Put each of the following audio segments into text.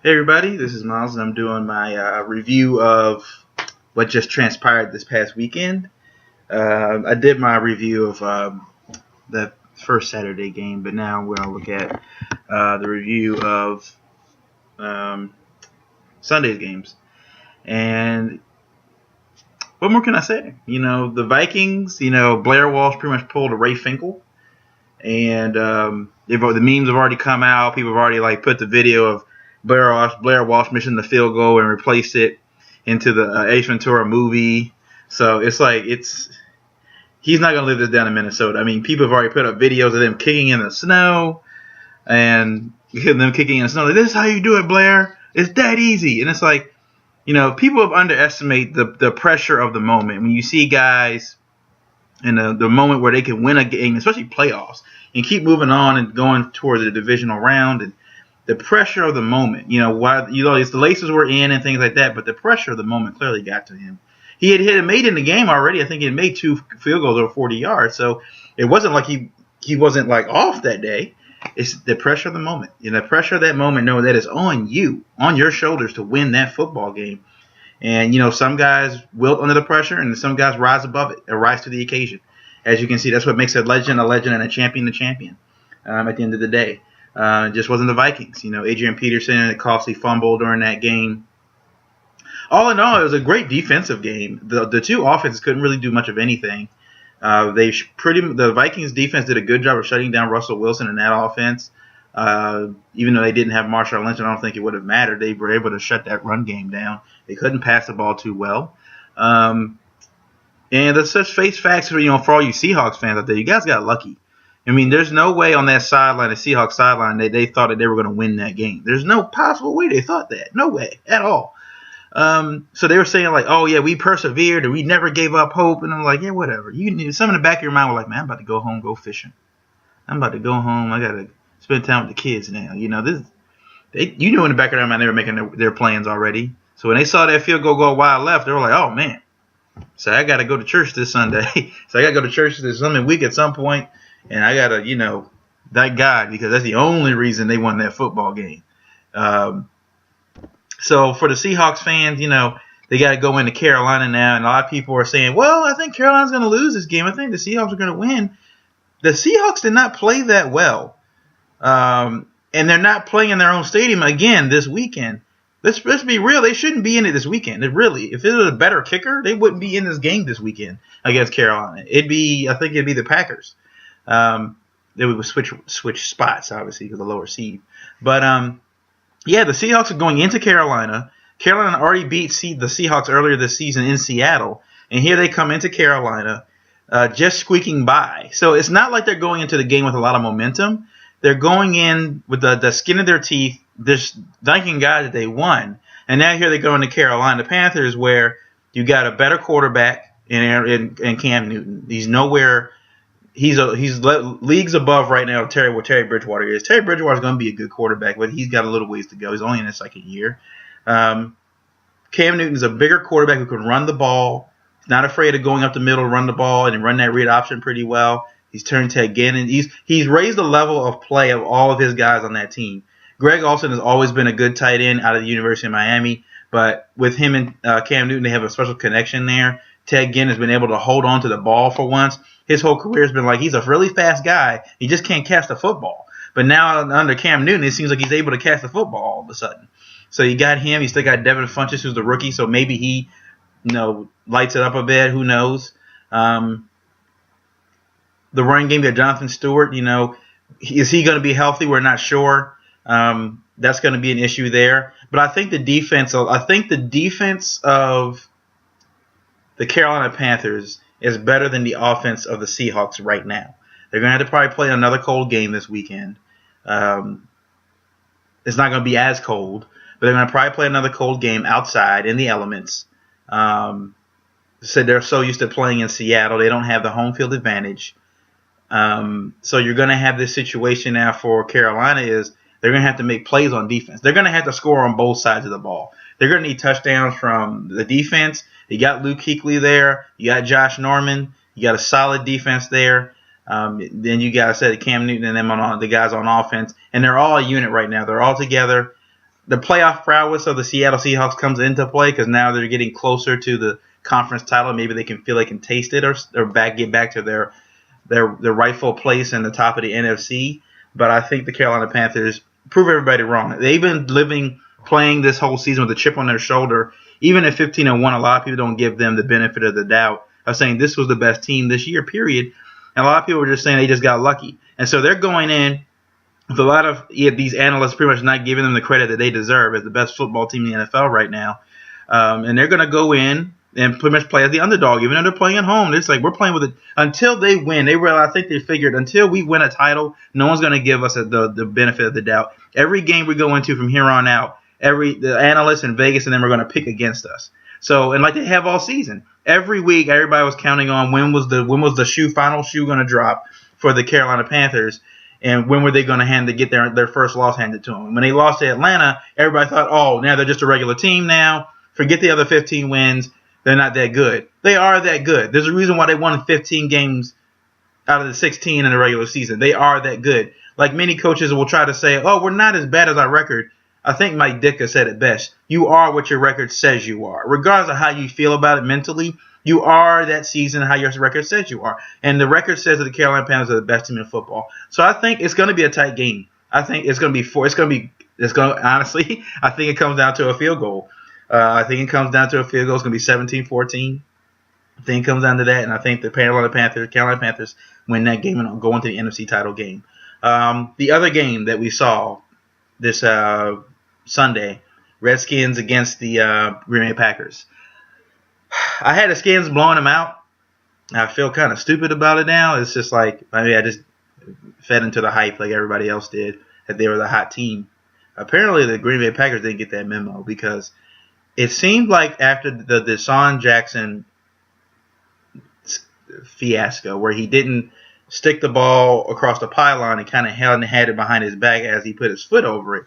Hey everybody, this is Miles and I'm doing my review of what just transpired this past weekend. I did my review of the first Saturday game, but now we're going to look at the review of um, Sunday's games. And what more can I say? The Vikings, Blair Walsh pretty much pulled a Ray Finkel. And the memes have already come out. People have already put the video of Blair Walsh missing the field goal and replaced it into the Ace Ventura movie. So he's not going to live this down in Minnesota. I mean, people have already put up videos of them kicking in the snow and them kicking in the snow. Like, this is how you do it, Blair. It's that easy. And it's like, people have underestimated the pressure of the moment. When you see guys in the moment where they can win a game, especially playoffs, and keep moving on and going towards the divisional round, and the pressure of the moment, it's the laces were in and things like that, but the pressure of the moment clearly got to him. He had made in the game already. I think he had made 2 field goals over 40 yards, so it wasn't like he wasn't off that day. It's the pressure of the moment. The pressure of that moment, knowing that it's on you, on your shoulders to win that football game. And, some guys wilt under the pressure, and some guys rise above it or rise to the occasion. As you can see, that's what makes a legend, and a champion at the end of the day. It just wasn't the Vikings. Adrian Peterson, a costly fumble during that game. All in all, it was a great defensive game. The two offenses couldn't really do much of anything. The Vikings defense did a good job of shutting down Russell Wilson in that offense. Even though they didn't have Marshawn Lynch, I don't think it would have mattered. They were able to shut that run game down. They couldn't pass the ball too well. And let's just face facts for all you Seahawks fans out there. You guys got lucky. I mean, there's no way on that sideline, the Seahawks sideline, they thought that they were going to win that game. There's no possible way they thought that. No way at all. So they were saying oh yeah, we persevered and we never gave up hope. And I'm like, yeah, whatever. Some in the back of your mind were like, man, I'm about to go home, go fishing. I'm about to go home. I got to spend time with the kids now. In the back of their mind they were making their plans already. So when they saw that field goal go wide left, they were like, oh man. So I got to go to church this Sunday. So I got to go to church this Sunday week at some point. And I got to, thank God, because that's the only reason they won that football game. So for the Seahawks fans, they got to go into Carolina now. And a lot of people are saying, well, I think Carolina's going to lose this game. I think the Seahawks are going to win. The Seahawks did not play that well. And they're not playing in their own stadium again this weekend. Let's be real. They shouldn't be in it this weekend. If it was a better kicker, they wouldn't be in this game this weekend against Carolina. I think it'd be the Packers. They would switch spots, obviously, because of the lower seed. But, the Seahawks are going into Carolina. Carolina already beat the Seahawks earlier this season in Seattle. And here they come into Carolina just squeaking by. So it's not like they're going into the game with a lot of momentum. They're going in with the skin of their teeth, just thanking God that they won. And now here they go into Carolina Panthers, where you got a better quarterback in Cam Newton. He's nowhere. He's leagues above right now where Terry Bridgewater is. Terry Bridgewater is going to be a good quarterback, but he's got a little ways to go. He's only in his second year. Cam Newton is a bigger quarterback who can run the ball. He's not afraid of going up the middle, run the ball, and run that read option pretty well. He's turned to again, and he's raised the level of play of all of his guys on that team. Greg Olsen has always been a good tight end out of the University of Miami, but with him and Cam Newton, they have a special connection there. Ted Ginn has been able to hold on to the ball for once. His whole career has been he's a really fast guy. He just can't catch the football. But now under Cam Newton, it seems like he's able to catch the football all of a sudden. So you got him. You still got Devin Funchess, who's the rookie. So maybe he, lights it up a bit. Who knows? The running game, you got Jonathan Stewart. Is he going to be healthy? We're not sure. That's going to be an issue there. But I think the defense of the Carolina Panthers is better than the offense of the Seahawks right now. They're going to have to probably play another cold game this weekend. It's not going to be as cold, but they're going to probably play another cold game outside in the elements. So they're so used to playing in Seattle, they don't have the home field advantage. So you're going to have this situation now for Carolina is they're going to have to make plays on defense. They're going to have to score on both sides of the ball. They're going to need touchdowns from the defense. You got Luke Kuechly there. You got Josh Norman. You got a solid defense there. Then you got, I said, Cam Newton and them the guys on offense. And they're all a unit right now. They're all together. the playoff prowess of the Seattle Seahawks comes into play because now they're getting closer to the conference title. Maybe they can feel they can taste it or get back to their rightful place in the top of the NFC. But I think the Carolina Panthers prove everybody wrong. They've been playing this whole season with a chip on their shoulder. Even at 15-1, a lot of people don't give them the benefit of the doubt of saying this was the best team this year, period. And a lot of people are just saying they just got lucky. And so they're going in with a lot of these analysts pretty much not giving them the credit that they deserve as the best football team in the NFL right now. And they're going to go in and pretty much play as the underdog, even though they're playing at home. It's like we're playing with it until they win. I think they figured until we win a title, no one's going to give us the benefit of the doubt. Every game we go into from here on out, the analysts in Vegas and them are going to pick against us. So, and like they have all season, every week everybody was counting on when was the final shoe going to drop for the Carolina Panthers. And when were they going to get their first loss handed to them? When they lost to Atlanta, everybody thought, oh, now they're just a regular team now. Forget the other 15 wins. They're not that good. They are that good. There's a reason why they won 15 games out of the 16 in the regular season. They are that good. Like many coaches will try to say, oh, we're not as bad as our record. I think Mike Ditka said it best. You are what your record says you are. Regardless of how you feel about it mentally, you are that season how your record says you are. And the record says that the Carolina Panthers are the best team in football. So I think it's going to be a tight game. I think it's going to be honestly, I think it comes down to a field goal. I think it comes down to a field goal. It's going to be 17-14. I think it comes down to that. And I think the Carolina Panthers win that game and go into the NFC title game. The other game that we saw this Sunday, Redskins against the Green Bay Packers. I had the Skins blowing them out. I feel kind of stupid about it now. It's just like, I just fed into the hype like everybody else did, that they were the hot team. Apparently, the Green Bay Packers didn't get that memo because it seemed like after the Deshaun Jackson fiasco, where he didn't stick the ball across the pylon and kind of had it behind his back as he put his foot over it,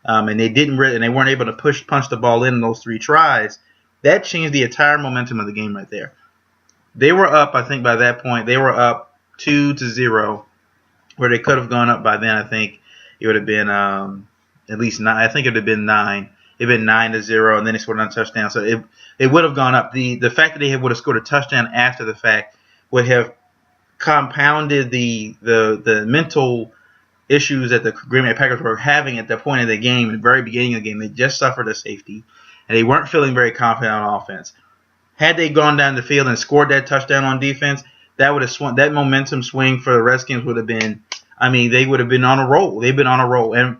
and they weren't able to punch the ball in those 3 tries. That changed the entire momentum of the game right there. They were up, I think by that point, they were up 2-0, where they could have gone up by then. I think it would have been at least 9. I think it would have been 9. It would have been 9-0, and then they scored on a touchdown. So it would have gone up. The fact that they would have scored a touchdown after the fact would have compounded the mental issues that the Green Bay Packers were having at the point of the game, at the very beginning of the game. They just suffered a safety, and they weren't feeling very confident on offense. Had they gone down the field and scored that touchdown on defense, that would have that momentum swing for the Redskins would have been, they would have been on a roll. They've been on a roll. And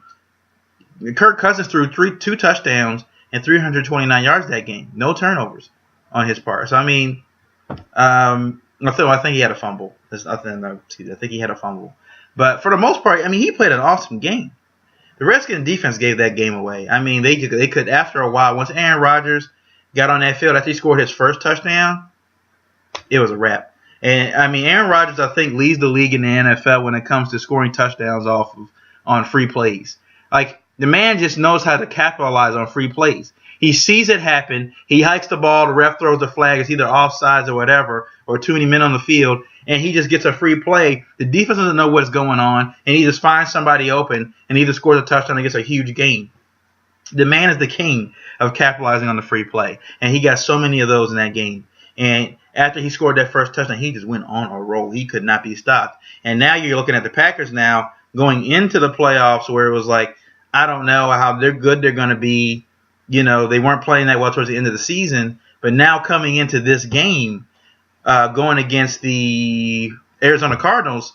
Kirk Cousins threw 2 touchdowns and 329 yards that game. No turnovers on his part. So, I think he had a fumble. There's nothing. I think he had a fumble. But for the most part, he played an awesome game. The Redskins defense gave that game away. They could after a while, once Aaron Rodgers got on that field after he scored his first touchdown, it was a wrap. And Aaron Rodgers, I think, leads the league in the NFL when it comes to scoring touchdowns on free plays. Like, the man just knows how to capitalize on free plays. He sees it happen. He hikes the ball. The ref throws the flag. It's either offsides or whatever, or too many men on the field, and he just gets a free play. The defense doesn't know what's going on, and he just finds somebody open and either scores a touchdown or gets a huge gain. The man is the king of capitalizing on the free play, and he got so many of those in that game. And after he scored that first touchdown, he just went on a roll. He could not be stopped. And now you're looking at the Packers now going into the playoffs where it was like, I don't know how good they're going to be. They weren't playing that well towards the end of the season. But now coming into this game, going against the Arizona Cardinals,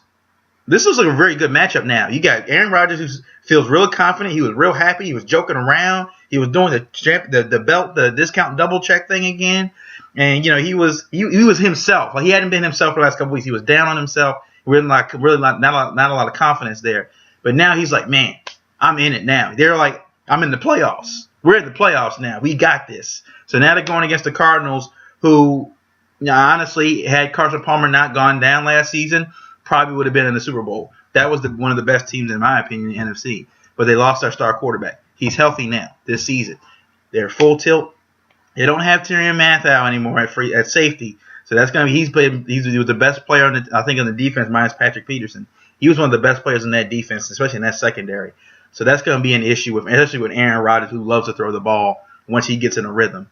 this was a very good matchup now. You got Aaron Rodgers, who feels real confident. He was real happy. He was joking around. He was doing the discount double check thing again. And, he was himself. Like, he hadn't been himself for the last couple weeks. He was down on himself. Really not a lot of confidence there. But now he's like, man, I'm in it now. They're like, I'm in the playoffs. We're in the playoffs now. We got this. So now they're going against the Cardinals, who, honestly, had Carson Palmer not gone down last season, probably would have been in the Super Bowl. That was one of the best teams, in my opinion, in the NFC. But they lost their star quarterback. He's healthy now this season. They're full tilt. They don't have Tyrann Mathieu anymore at safety. So that's going to be he was the best player on the defense minus Patrick Peterson. He was one of the best players in that defense, especially in that secondary. So that's going to be an issue especially with Aaron Rodgers, who loves to throw the ball once he gets in a rhythm.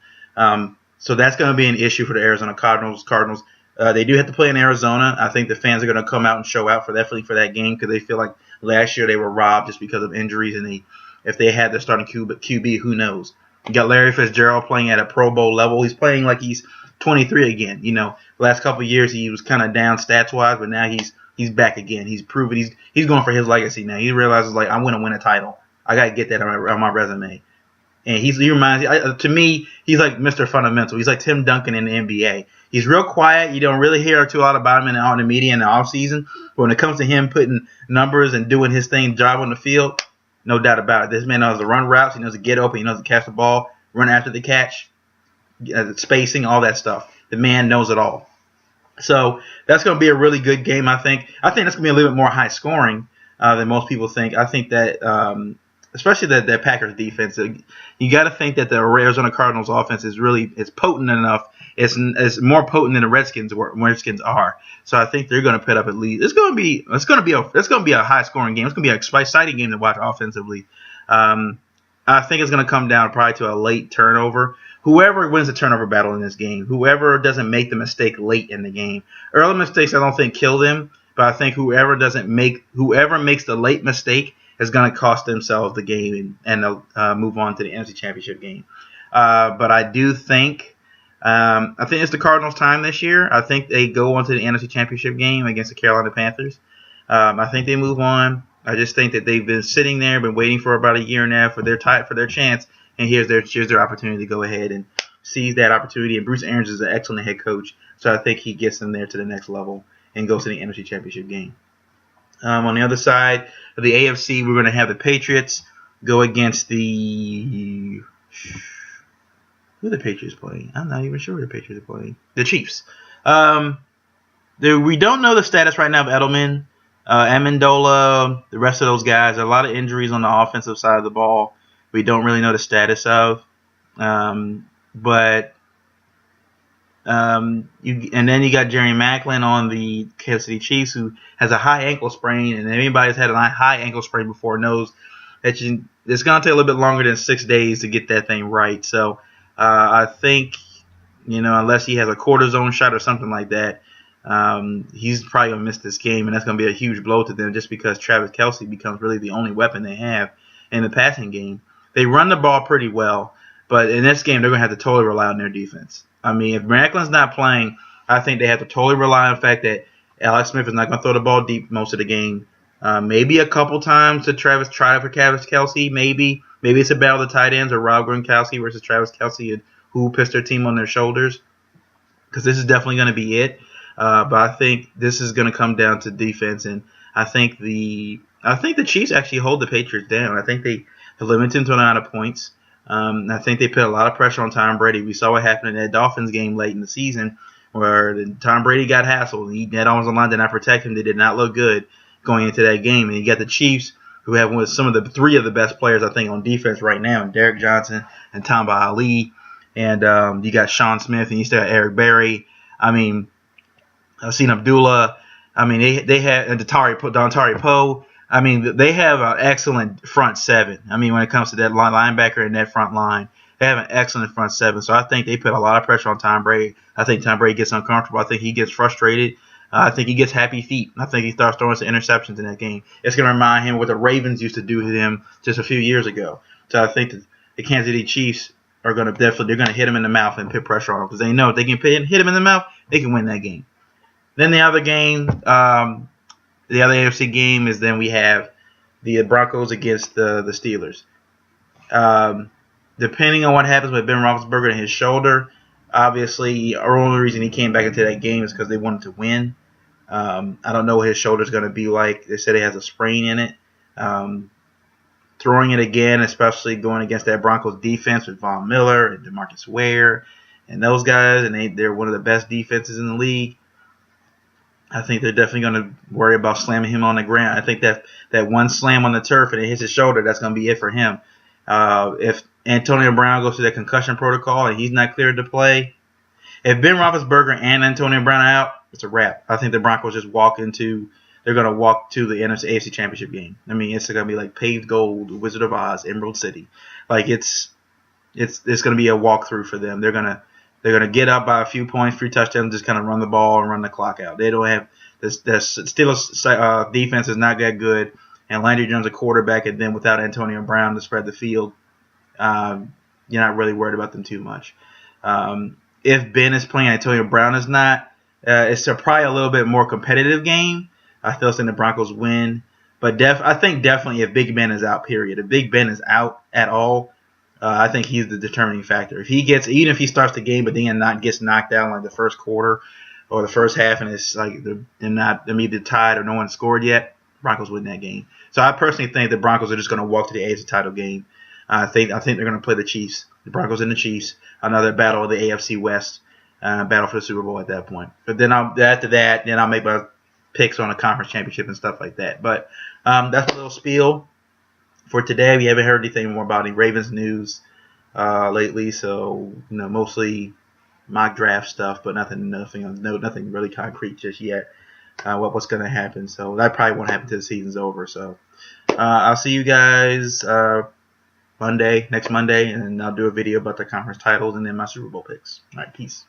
So that's going to be an issue for the Arizona Cardinals. They do have to play in Arizona. I think the fans are going to come out and show out for that game because they feel like last year they were robbed just because of injuries, and if they had their starting QB, who knows? You got Larry Fitzgerald playing at a Pro Bowl level. He's playing like he's 23 again. The last couple of years he was kind of down stats wise, but now he's back again. He's proven he's going for his legacy now. He realizes like I'm going to win a title. I got to get that on my resume. And he reminds me, to me, he's like Mr. Fundamental. He's like Tim Duncan in the NBA. He's real quiet. You don't really hear too lot about him in the media in the offseason. But when it comes to him putting numbers and doing his thing, job on the field, no doubt about it. This man knows to run routes. He knows to get open. He knows to catch the ball, run after the catch, spacing, all that stuff. The man knows it all. So that's going to be a really good game, I think. I think that's going to be a little bit more high scoring than most people think. I think that especially that Packers defense, you got to think that the Arizona Cardinals offense is potent enough. It's more potent than the Redskins are. So I think they're going to put up at least. It's going to be a high scoring game. It's going to be an exciting game to watch offensively. I think it's going to come down probably to a late turnover. Whoever wins the turnover battle in this game, whoever doesn't make the mistake late in the game. Early mistakes I don't think kill them, but I think whoever makes the late mistake is going to cost themselves the game and they'll move on to the NFC Championship game. But I do think it's the Cardinals' time this year. I think they go on to the NFC Championship game against the Carolina Panthers. I think they move on. I just think that they've been sitting there, been waiting for about a year now for their chance, and here's their opportunity to go ahead and seize that opportunity. And Bruce Arians is an excellent head coach, so I think he gets them there to the next level and goes to the NFC Championship game. On the other side of the AFC, we're going to have the Patriots go against who are the Patriots playing? I'm not even sure who the Patriots are playing. The Chiefs. We don't know the status right now of Edelman, Amendola, the rest of those guys. There are a lot of injuries on the offensive side of the ball. We don't really know the status of. But then you got Jerry Maclin on the Kansas City Chiefs, who has a high ankle sprain, and anybody that's had a high ankle sprain before knows that it's going to take a little bit longer than 6 days to get that thing right. So I think, unless he has a cortisone shot or something like that, he's probably going to miss this game, and that's going to be a huge blow to them just because Travis Kelce becomes really the only weapon they have in the passing game. They run the ball pretty well, but in this game, they're going to have to totally rely on their defense. I mean, if Macklin's not playing, I think they have to totally rely on the fact that Alex Smith is not going to throw the ball deep most of the game. Maybe a couple times to try for Travis Kelce. Maybe it's a battle of the tight ends or Rob Gronkowski versus Travis Kelce, and who puts their team on their shoulders. Because this is definitely going to be it. But I think this is going to come down to defense, and I think the Chiefs actually hold the Patriots down. I think they limit them to an amount of points. I think they put a lot of pressure on Tom Brady. We saw what happened in that Dolphins game late in the season where Tom Brady got hassled. He had almost the line did not protect him. They did not look good going into that game. And you got the Chiefs, who have some of the three of the best players, I think, on defense right now, Derek Johnson and Tamba Ali. And you got Sean Smith, and you still got Eric Berry. I mean, I've seen Abdullah. I mean, they had Dontari Poe. I mean, they have an excellent front seven. I mean, when it comes to that linebacker and that front line, they have an excellent front seven. So I think they put a lot of pressure on Tom Brady. I think Tom Brady gets uncomfortable. I think he gets frustrated. I think he gets happy feet. I think he starts throwing some interceptions in that game. It's going to remind him of what the Ravens used to do to him just a few years ago. So I think that the Kansas City Chiefs are going to they're going to hit him in the mouth and put pressure on him because they know if they can hit him in the mouth, they can win that game. Then the other game, the other AFC game is then we have the Broncos against the Steelers. Depending on what happens with Ben Roethlisberger and his shoulder, obviously, the only reason he came back into that game is because they wanted to win. I don't know what his shoulder's going to be like. They said he has a sprain in it. Throwing it again, especially going against that Broncos defense with Von Miller and DeMarcus Ware and those guys, and they're one of the best defenses in the league. I think they're definitely going to worry about slamming him on the ground. I think that one slam on the turf and it hits his shoulder, that's going to be it for him. If Antonio Brown goes through that concussion protocol and he's not cleared to play, if Ben Roethlisberger and Antonio Brown are out, it's a wrap. I think the Broncos just walk into they're going to walk to the NFC AFC Championship game. I mean, it's going to be like paved gold, Wizard of Oz, Emerald City. Like it's going to be a walkthrough for them. They're gonna get up by a few points, 3 touchdowns, just kind of run the ball and run the clock out. They don't have the Steelers defense is not that good, and Landry Jones a quarterback, and then without Antonio Brown to spread the field, you're not really worried about them too much. If Ben is playing, Antonio Brown is not. It's probably a little bit more competitive game. I still think the Broncos win, but I think definitely if Big Ben is out, period. If Big Ben is out at all, I think he's the determining factor. Even if he starts the game, but then gets knocked out in like the first quarter or the first half, and it's like they're either tied or no one scored yet, Broncos win that game. So I personally think the Broncos are just going to walk to the AFC title game. I think they're going to play the Chiefs, the Broncos and the Chiefs, another battle of the AFC West, battle for the Super Bowl at that point. But then after that, I'll make my picks on a conference championship and stuff like that. But that's a little spiel for today. We haven't heard anything more about any Ravens news lately, so mostly mock draft stuff, but nothing really concrete just yet. What's going to happen? So that probably won't happen until the season's over. So I'll see you guys next Monday, and I'll do a video about the conference titles and then my Super Bowl picks. All right, peace.